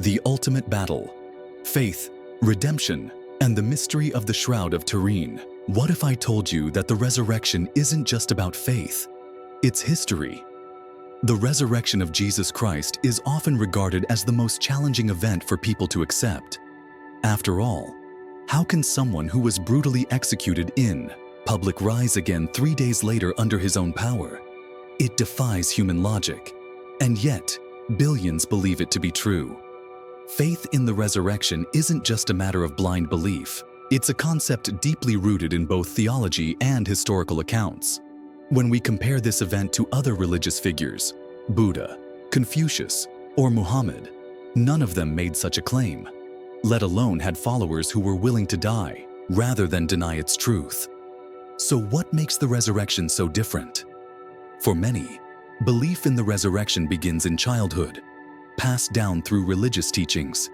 the ultimate battle, faith, redemption, and the mystery of the Shroud of Turin. What if I told you that the resurrection isn't just about faith, it's history? The resurrection of Jesus Christ is often regarded as the most challenging event for people to accept. After all, how can someone who was brutally executed in public rise again 3 days later under his own power? It defies human logic, and yet billions believe it to be true. Faith in the resurrection isn't just a matter of blind belief. It's a concept deeply rooted in both theology and historical accounts. When we compare this event to other religious figures, Buddha, Confucius, or Muhammad, none of them made such a claim, let alone had followers who were willing to die rather than deny its truth. So what makes the resurrection so different? For many, belief in the resurrection begins in childhood, passed down through religious teachings.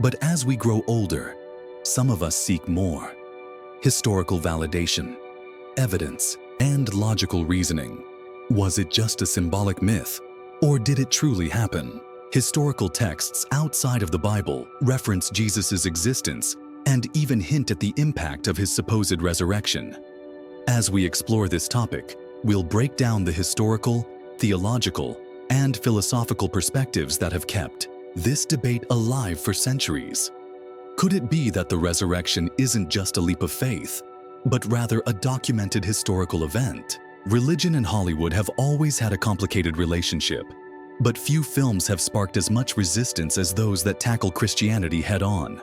But as we grow older, some of us seek more: historical validation, evidence, and logical reasoning. Was it just a symbolic myth, or did it truly happen? Historical texts outside of the Bible reference Jesus' existence and even hint at the impact of his supposed resurrection. As we explore this topic, we'll break down the historical, theological, and philosophical perspectives that have kept this debate alive for centuries. Could it be that the resurrection isn't just a leap of faith, but rather a documented historical event? Religion and Hollywood have always had a complicated relationship, but few films have sparked as much resistance as those that tackle Christianity head-on.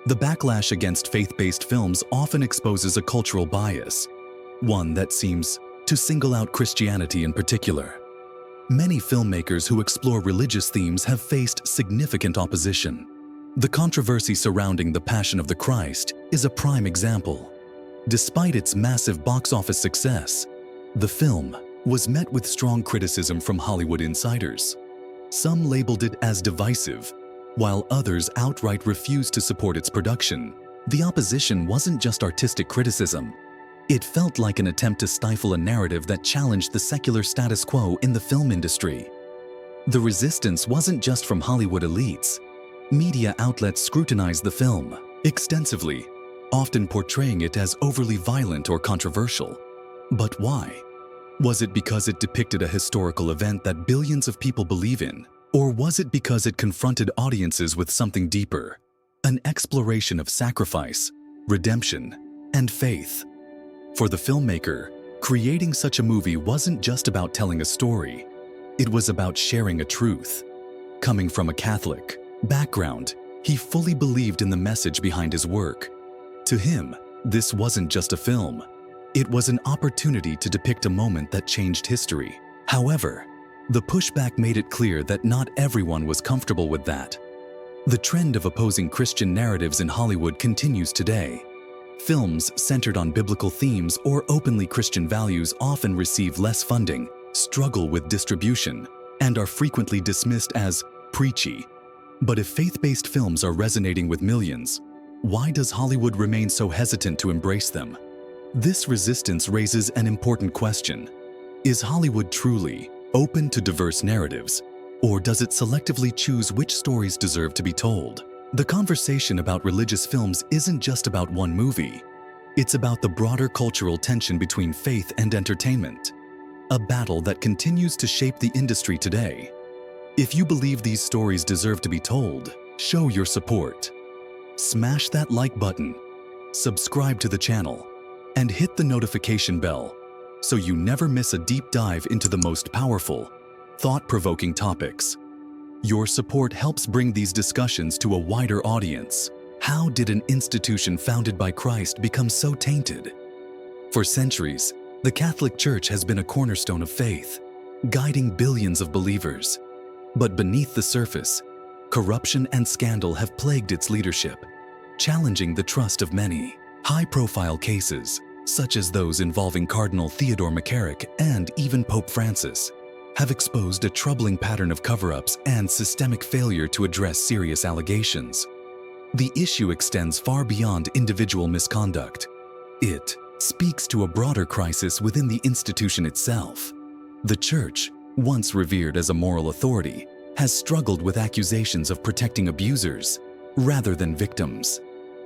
The backlash against faith-based films often exposes a cultural bias, one that seems to single out Christianity in particular. Many filmmakers who explore religious themes have faced significant opposition. The controversy surrounding The Passion of the Christ is a prime example. Despite its massive box office success, the film was met with strong criticism from Hollywood insiders. Some labeled it as divisive, while others outright refused to support its production. The opposition wasn't just artistic criticism. It felt like an attempt to stifle a narrative that challenged the secular status quo in the film industry. The resistance wasn't just from Hollywood elites. Media outlets scrutinized the film extensively, often portraying it as overly violent or controversial. But why? Was it because it depicted a historical event that billions of people believe in? Or was it because it confronted audiences with something deeper? An exploration of sacrifice, redemption, and faith. For the filmmaker, creating such a movie wasn't just about telling a story. It was about sharing a truth. Coming from a Catholic background, he fully believed in the message behind his work. To him, this wasn't just a film. It was an opportunity to depict a moment that changed history. However, the pushback made it clear that not everyone was comfortable with that. The trend of opposing Christian narratives in Hollywood continues today. Films centered on biblical themes or openly Christian values often receive less funding, struggle with distribution, and are frequently dismissed as preachy. But if faith-based films are resonating with millions, why does Hollywood remain so hesitant to embrace them? This resistance raises an important question. Is Hollywood truly open to diverse narratives, or does it selectively choose which stories deserve to be told? The conversation about religious films isn't just about one movie. It's about the broader cultural tension between faith and entertainment, a battle that continues to shape the industry today. If you believe these stories deserve to be told, show your support. Smash that like button, subscribe to the channel, and hit the notification bell so you never miss a deep dive into the most powerful, thought-provoking topics. Your support helps bring these discussions to a wider audience. How did an institution founded by Christ become so tainted? For centuries, the Catholic Church has been a cornerstone of faith, guiding billions of believers. But beneath the surface, corruption and scandal have plagued its leadership, challenging the trust of many. High-profile cases, such as those involving Cardinal Theodore McCarrick and even Pope Francis, have exposed a troubling pattern of cover-ups and systemic failure to address serious allegations. The issue extends far beyond individual misconduct. It speaks to a broader crisis within the institution itself. The Church, once revered as a moral authority, has struggled with accusations of protecting abusers rather than victims.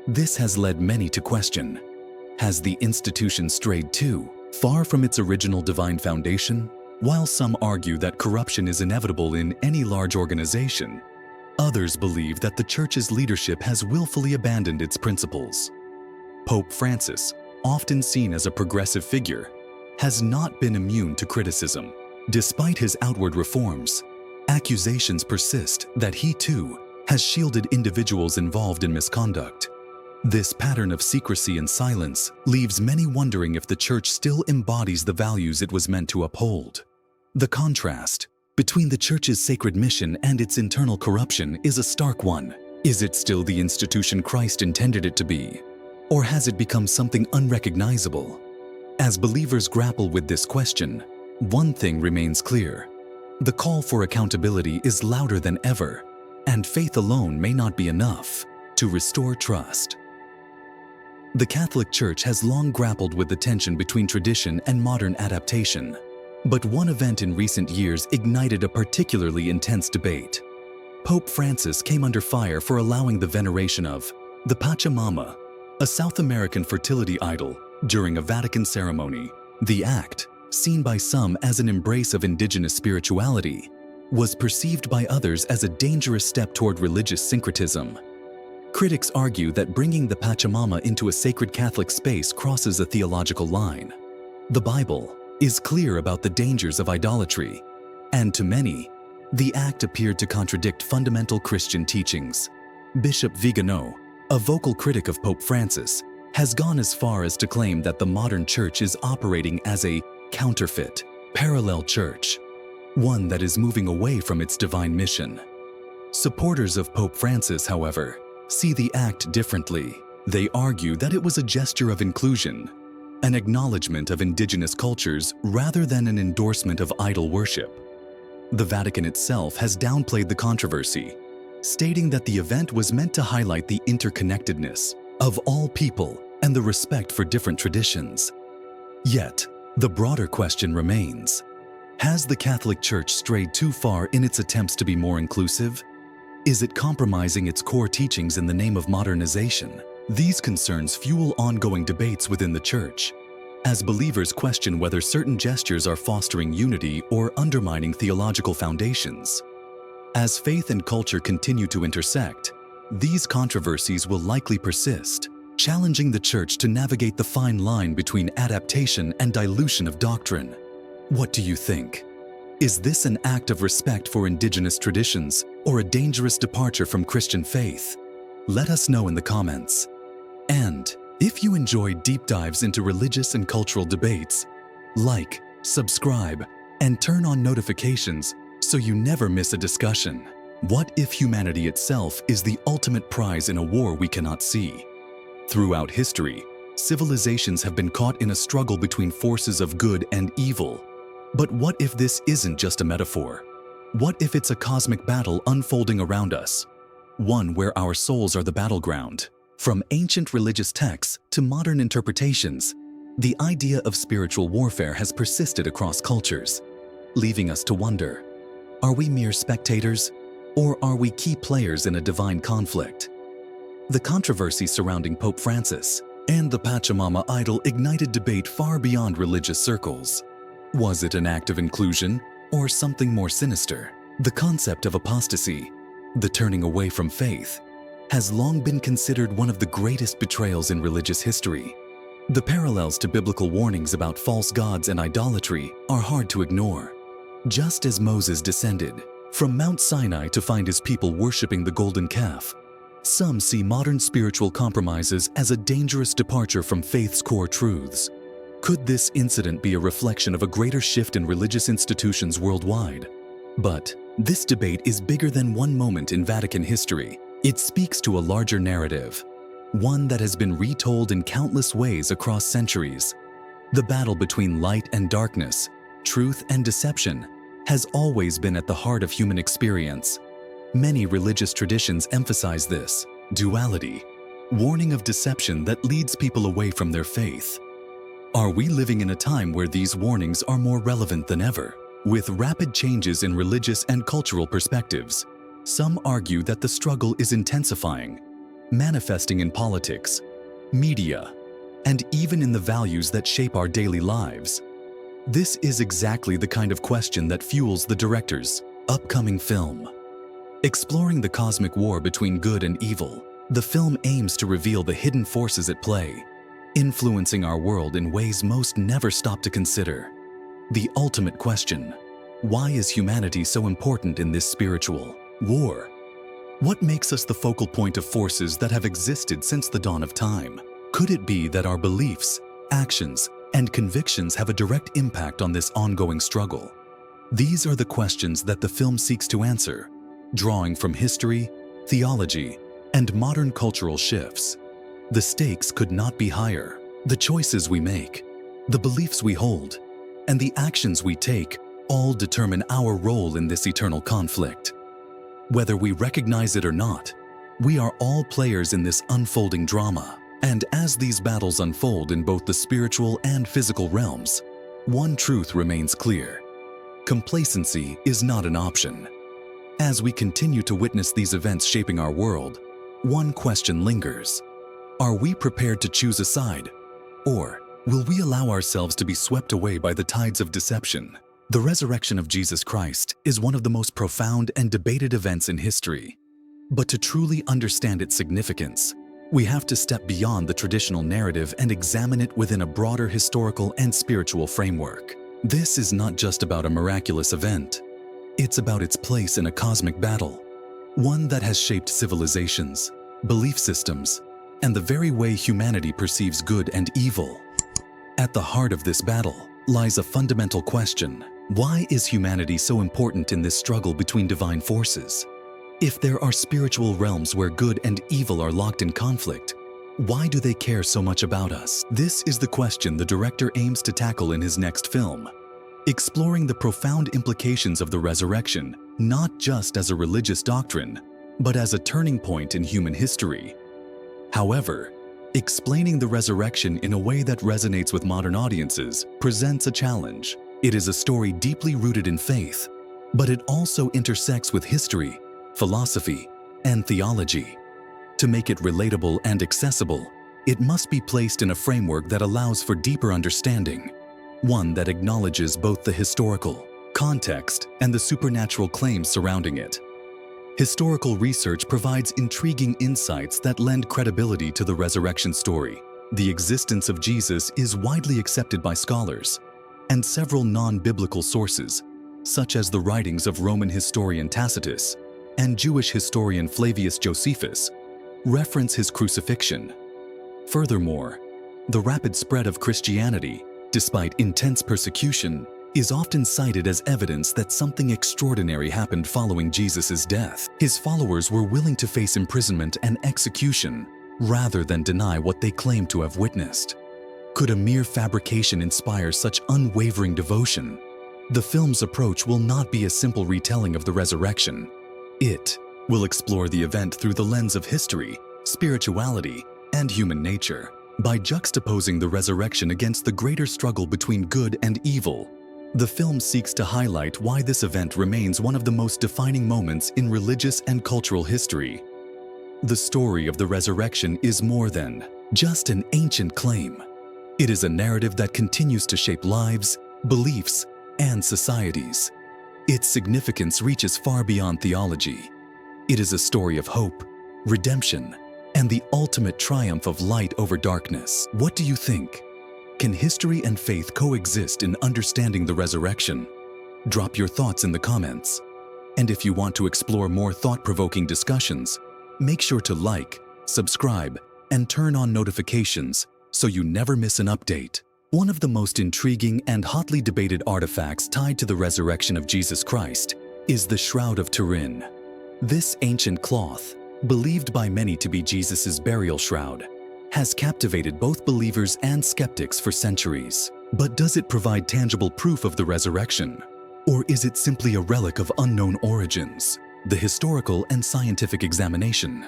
This has led many to question, has the institution strayed too far from its original divine foundation? While some argue that corruption is inevitable in any large organization, others believe that the Church's leadership has willfully abandoned its principles. Pope Francis, often seen as a progressive figure, has not been immune to criticism. Despite his outward reforms, accusations persist that he too has shielded individuals involved in misconduct. This pattern of secrecy and silence leaves many wondering if the Church still embodies the values it was meant to uphold. The contrast between the Church's sacred mission and its internal corruption is a stark one. Is it still the institution Christ intended it to be? Or has it become something unrecognizable? As believers grapple with this question, one thing remains clear. The call for accountability is louder than ever, and faith alone may not be enough to restore trust. The Catholic Church has long grappled with the tension between tradition and modern adaptation. But one event in recent years ignited a particularly intense debate. Pope Francis came under fire for allowing the veneration of the Pachamama, a South American fertility idol, during a Vatican ceremony. The act, seen by some as an embrace of indigenous spirituality, was perceived by others as a dangerous step toward religious syncretism. Critics argue that bringing the Pachamama into a sacred Catholic space crosses a theological line. The Bible is clear about the dangers of idolatry, and to many, the act appeared to contradict fundamental Christian teachings. Bishop Vigano, a vocal critic of Pope Francis, has gone as far as to claim that the modern church is operating as a counterfeit, parallel church, one that is moving away from its divine mission. Supporters of Pope Francis, however, see the act differently. They argue that it was a gesture of inclusion, an acknowledgement of indigenous cultures rather than an endorsement of idol worship. The Vatican itself has downplayed the controversy, stating that the event was meant to highlight the interconnectedness of all people and the respect for different traditions. Yet, the broader question remains: has the Catholic Church strayed too far in its attempts to be more inclusive? Is it compromising its core teachings in the name of modernization? These concerns fuel ongoing debates within the Church, as believers question whether certain gestures are fostering unity or undermining theological foundations. As faith and culture continue to intersect, these controversies will likely persist, challenging the Church to navigate the fine line between adaptation and dilution of doctrine. What do you think? Is this an act of respect for indigenous traditions or a dangerous departure from Christian faith? Let us know in the comments. And if you enjoy deep dives into religious and cultural debates, like, subscribe, and turn on notifications so you never miss a discussion. What if humanity itself is the ultimate prize in a war we cannot see? Throughout history, civilizations have been caught in a struggle between forces of good and evil. But what if this isn't just a metaphor? What if it's a cosmic battle unfolding around us? One where our souls are the battleground. From ancient religious texts to modern interpretations, the idea of spiritual warfare has persisted across cultures, leaving us to wonder, are we mere spectators, or are we key players in a divine conflict? The controversy surrounding Pope Francis and the Pachamama idol ignited debate far beyond religious circles. Was it an act of inclusion, or something more sinister? The concept of apostasy, the turning away from faith, has long been considered one of the greatest betrayals in religious history. The parallels to biblical warnings about false gods and idolatry are hard to ignore. Just as Moses descended from Mount Sinai to find his people worshiping the golden calf, some see modern spiritual compromises as a dangerous departure from faith's core truths. Could this incident be a reflection of a greater shift in religious institutions worldwide? But this debate is bigger than one moment in Vatican history. It speaks to a larger narrative, one that has been retold in countless ways across centuries. The battle between light and darkness, truth and deception, has always been at the heart of human experience. Many religious traditions emphasize this duality, warning of deception that leads people away from their faith. Are we living in a time where these warnings are more relevant than ever? With rapid changes in religious and cultural perspectives, some argue that the struggle is intensifying, manifesting in politics, media, and even in the values that shape our daily lives. This is exactly the kind of question that fuels the director's upcoming film. Exploring the cosmic war between good and evil, the film aims to reveal the hidden forces at play, influencing our world in ways most never stop to consider. The ultimate question: why is humanity so important in this spiritual war? What makes us the focal point of forces that have existed since the dawn of time? Could it be that our beliefs, actions, and convictions have a direct impact on this ongoing struggle? These are the questions that the film seeks to answer, drawing from history, theology, and modern cultural shifts. The stakes could not be higher. The choices we make, the beliefs we hold, and the actions we take all determine our role in this eternal conflict. Whether we recognize it or not, we are all players in this unfolding drama. And as these battles unfold in both the spiritual and physical realms, one truth remains clear: complacency is not an option. As we continue to witness these events shaping our world, one question lingers: are we prepared to choose a side? Or will we allow ourselves to be swept away by the tides of deception? The resurrection of Jesus Christ is one of the most profound and debated events in history. But to truly understand its significance, we have to step beyond the traditional narrative and examine it within a broader historical and spiritual framework. This is not just about a miraculous event. It's about its place in a cosmic battle, one that has shaped civilizations, belief systems, and the very way humanity perceives good and evil. At the heart of this battle lies a fundamental question: why is humanity so important in this struggle between divine forces? If there are spiritual realms where good and evil are locked in conflict, why do they care so much about us? This is the question the director aims to tackle in his next film, exploring the profound implications of the resurrection, not just as a religious doctrine, but as a turning point in human history. However, explaining the resurrection in a way that resonates with modern audiences presents a challenge. It is a story deeply rooted in faith, but it also intersects with history, philosophy, and theology. To make it relatable and accessible, it must be placed in a framework that allows for deeper understanding, one that acknowledges both the historical context and the supernatural claims surrounding it. Historical research provides intriguing insights that lend credibility to the resurrection story. The existence of Jesus is widely accepted by scholars, and several non-biblical sources, such as the writings of Roman historian Tacitus and Jewish historian Flavius Josephus, reference his crucifixion. Furthermore, the rapid spread of Christianity, despite intense persecution, is often cited as evidence that something extraordinary happened following Jesus' death. His followers were willing to face imprisonment and execution rather than deny what they claimed to have witnessed. Could a mere fabrication inspire such unwavering devotion? The film's approach will not be a simple retelling of the resurrection. It will explore the event through the lens of history, spirituality, and human nature. By juxtaposing the resurrection against the greater struggle between good and evil, the film seeks to highlight why this event remains one of the most defining moments in religious and cultural history. The story of the resurrection is more than just an ancient claim. It is a narrative that continues to shape lives, beliefs, and societies. Its significance reaches far beyond theology. It is a story of hope, redemption, and the ultimate triumph of light over darkness. What do you think? Can history and faith coexist in understanding the resurrection? Drop your thoughts in the comments. And if you want to explore more thought-provoking discussions, make sure to like, subscribe, and turn on notifications so you never miss an update. One of the most intriguing and hotly debated artifacts tied to the resurrection of Jesus Christ is the Shroud of Turin. This ancient cloth, believed by many to be Jesus' burial shroud, has captivated both believers and skeptics for centuries. But does it provide tangible proof of the resurrection? Or is it simply a relic of unknown origins? The historical and scientific examination.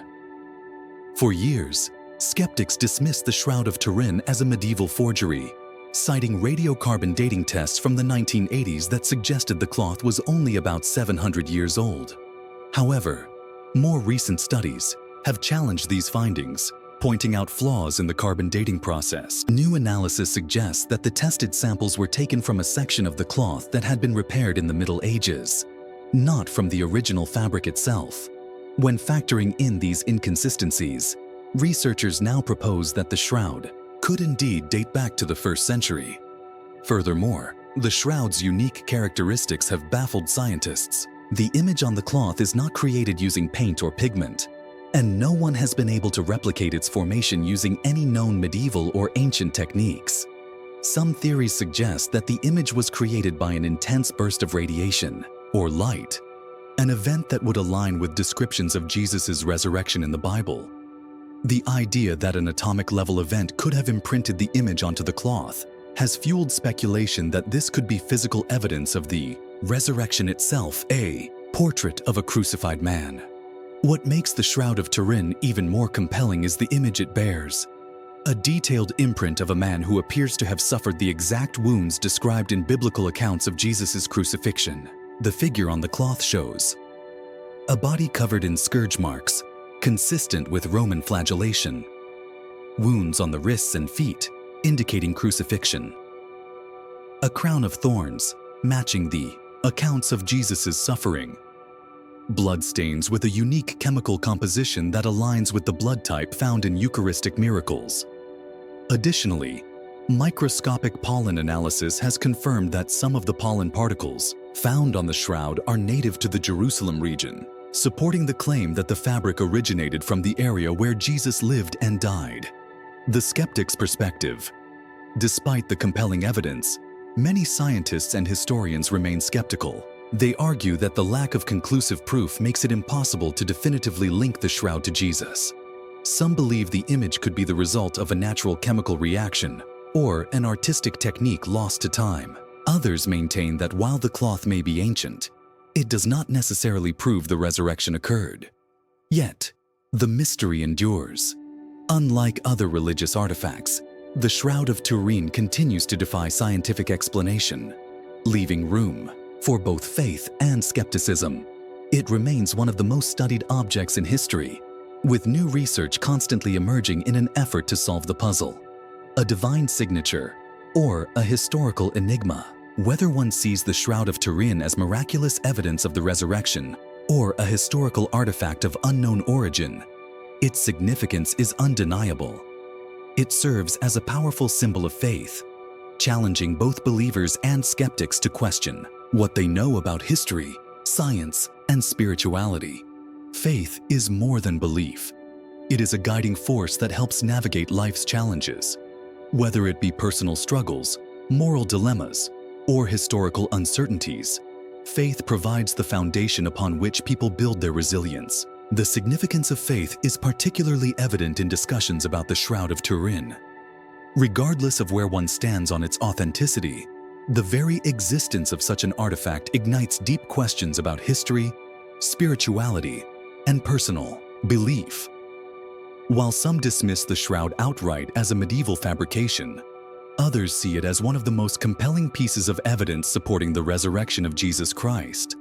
For years, skeptics dismissed the Shroud of Turin as a medieval forgery, citing radiocarbon dating tests from the 1980s that suggested the cloth was only about 700 years old. However, more recent studies have challenged these findings, pointing out flaws in the carbon dating process. New analysis suggests that the tested samples were taken from a section of the cloth that had been repaired in the Middle Ages, not from the original fabric itself. When factoring in these inconsistencies, researchers now propose that the shroud could indeed date back to the 1st century. Furthermore, the shroud's unique characteristics have baffled scientists. The image on the cloth is not created using paint or pigment, and no one has been able to replicate its formation using any known medieval or ancient techniques. Some theories suggest that the image was created by an intense burst of radiation, or light, an event that would align with descriptions of Jesus' resurrection in the Bible. The idea that an atomic-level event could have imprinted the image onto the cloth has fueled speculation that this could be physical evidence of the resurrection itself, a portrait of a crucified man. What makes the Shroud of Turin even more compelling is the image it bears. A detailed imprint of a man who appears to have suffered the exact wounds described in biblical accounts of Jesus' crucifixion. The figure on the cloth shows a body covered in scourge marks, consistent with Roman flagellation, wounds on the wrists and feet, indicating crucifixion, a crown of thorns, matching the accounts of Jesus' suffering, bloodstains with a unique chemical composition that aligns with the blood type found in Eucharistic miracles. Additionally, microscopic pollen analysis has confirmed that some of the pollen particles found on the shroud are native to the Jerusalem region, supporting the claim that the fabric originated from the area where Jesus lived and died. The skeptic's perspective. Despite the compelling evidence, many scientists and historians remain skeptical. They argue that the lack of conclusive proof makes it impossible to definitively link the shroud to Jesus. Some believe the image could be the result of a natural chemical reaction or an artistic technique lost to time. Others maintain that while the cloth may be ancient, it does not necessarily prove the resurrection occurred. Yet, the mystery endures. Unlike other religious artifacts, the Shroud of Turin continues to defy scientific explanation, leaving room for both faith and skepticism. It remains one of the most studied objects in history, with new research constantly emerging in an effort to solve the puzzle. A divine signature, or a historical enigma. Whether one sees the Shroud of Turin as miraculous evidence of the resurrection or a historical artifact of unknown origin, its significance is undeniable. It serves as a powerful symbol of faith, challenging both believers and skeptics to question what they know about history, science, and spirituality. Faith is more than belief. It is a guiding force that helps navigate life's challenges. Whether it be personal struggles, moral dilemmas, or historical uncertainties, faith provides the foundation upon which people build their resilience. The significance of faith is particularly evident in discussions about the Shroud of Turin. Regardless of where one stands on its authenticity, the very existence of such an artifact ignites deep questions about history, spirituality, and personal belief. While some dismiss the shroud outright as a medieval fabrication, others see it as one of the most compelling pieces of evidence supporting the resurrection of Jesus Christ.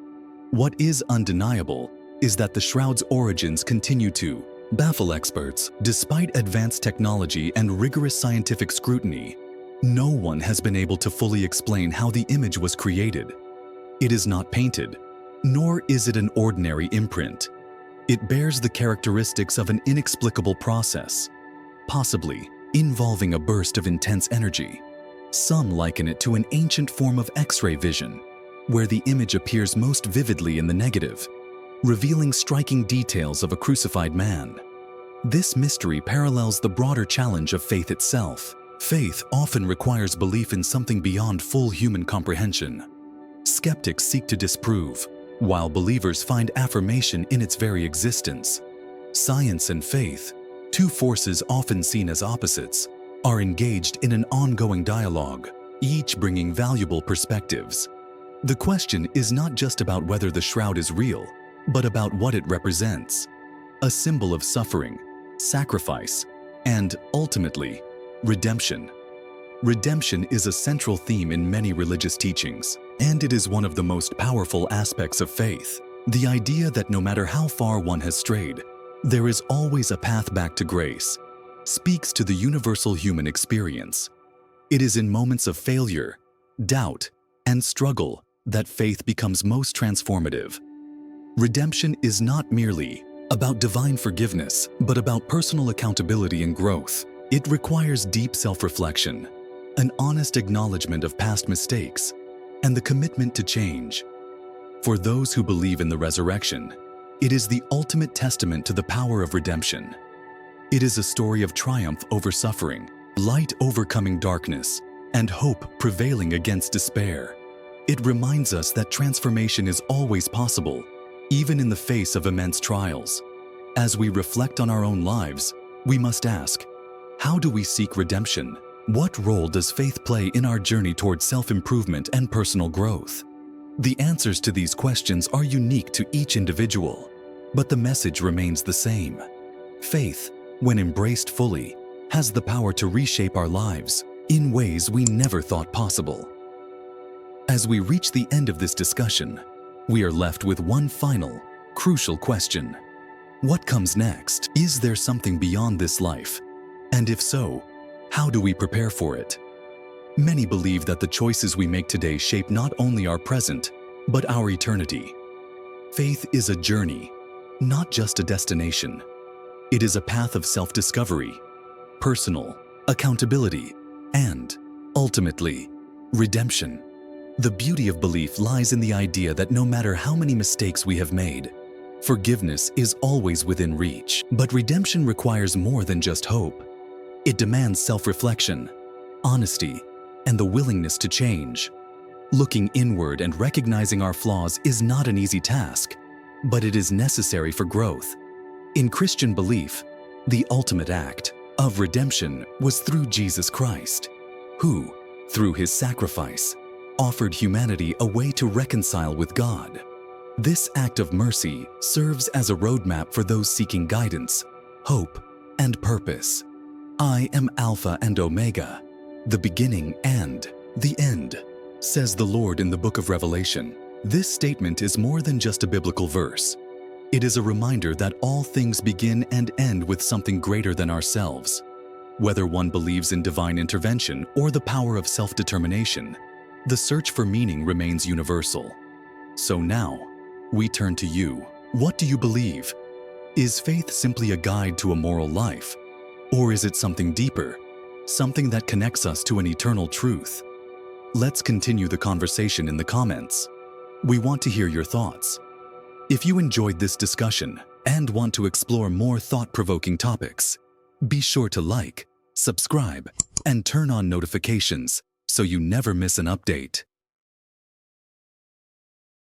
What is undeniable is that the shroud's origins continue to baffle experts. Despite advanced technology and rigorous scientific scrutiny, no one has been able to fully explain how the image was created. It is not painted, nor is it an ordinary imprint. It bears the characteristics of an inexplicable process, possibly involving a burst of intense energy. Some liken it to an ancient form of X-ray vision, where the image appears most vividly in the negative, revealing striking details of a crucified man. This mystery parallels the broader challenge of faith itself. Faith often requires belief in something beyond full human comprehension. Skeptics seek to disprove, while believers find affirmation in its very existence. Science and faith, two forces often seen as opposites, are engaged in an ongoing dialogue, each bringing valuable perspectives. The question is not just about whether the shroud is real, but about what it represents: a symbol of suffering, sacrifice, and, ultimately, redemption. Redemption is a central theme in many religious teachings, and it is one of the most powerful aspects of faith. The idea that no matter how far one has strayed, there is always a path back to grace speaks to the universal human experience. It is in moments of failure, doubt, and struggle that faith becomes most transformative. Redemption is not merely about divine forgiveness, but about personal accountability and growth. It requires deep self-reflection, an honest acknowledgement of past mistakes, and the commitment to change. For those who believe in the resurrection, it is the ultimate testament to the power of redemption. It is a story of triumph over suffering, light overcoming darkness, and hope prevailing against despair. It reminds us that transformation is always possible, even in the face of immense trials. As we reflect on our own lives, we must ask, how do we seek redemption? What role does faith play in our journey towards self-improvement and personal growth? The answers to these questions are unique to each individual, but the message remains the same. Faith, when embraced fully, has the power to reshape our lives in ways we never thought possible. As we reach the end of this discussion, we are left with one final, crucial question. What comes next? Is there something beyond this life? And if so, how do we prepare for it? Many believe that the choices we make today shape not only our present, but our eternity. Faith is a journey, not just a destination. It is a path of self-discovery, personal accountability, and, ultimately, redemption. The beauty of belief lies in the idea that no matter how many mistakes we have made, forgiveness is always within reach. But redemption requires more than just hope. It demands self-reflection, honesty, and the willingness to change. Looking inward and recognizing our flaws is not an easy task, but it is necessary for growth. In Christian belief, the ultimate act of redemption was through Jesus Christ, who, through his sacrifice, offered humanity a way to reconcile with God. This act of mercy serves as a roadmap for those seeking guidance, hope, and purpose. I am Alpha and Omega, the beginning and the end, says the Lord in the book of Revelation. This statement is more than just a biblical verse. It is a reminder that all things begin and end with something greater than ourselves. Whether one believes in divine intervention or the power of self-determination, the search for meaning remains universal. So now, we turn to you. What do you believe? Is faith simply a guide to a moral life? Or is it something deeper, something that connects us to an eternal truth? Let's continue the conversation in the comments. We want to hear your thoughts. If you enjoyed this discussion and want to explore more thought-provoking topics, be sure to like, subscribe, and turn on notifications so you never miss an update.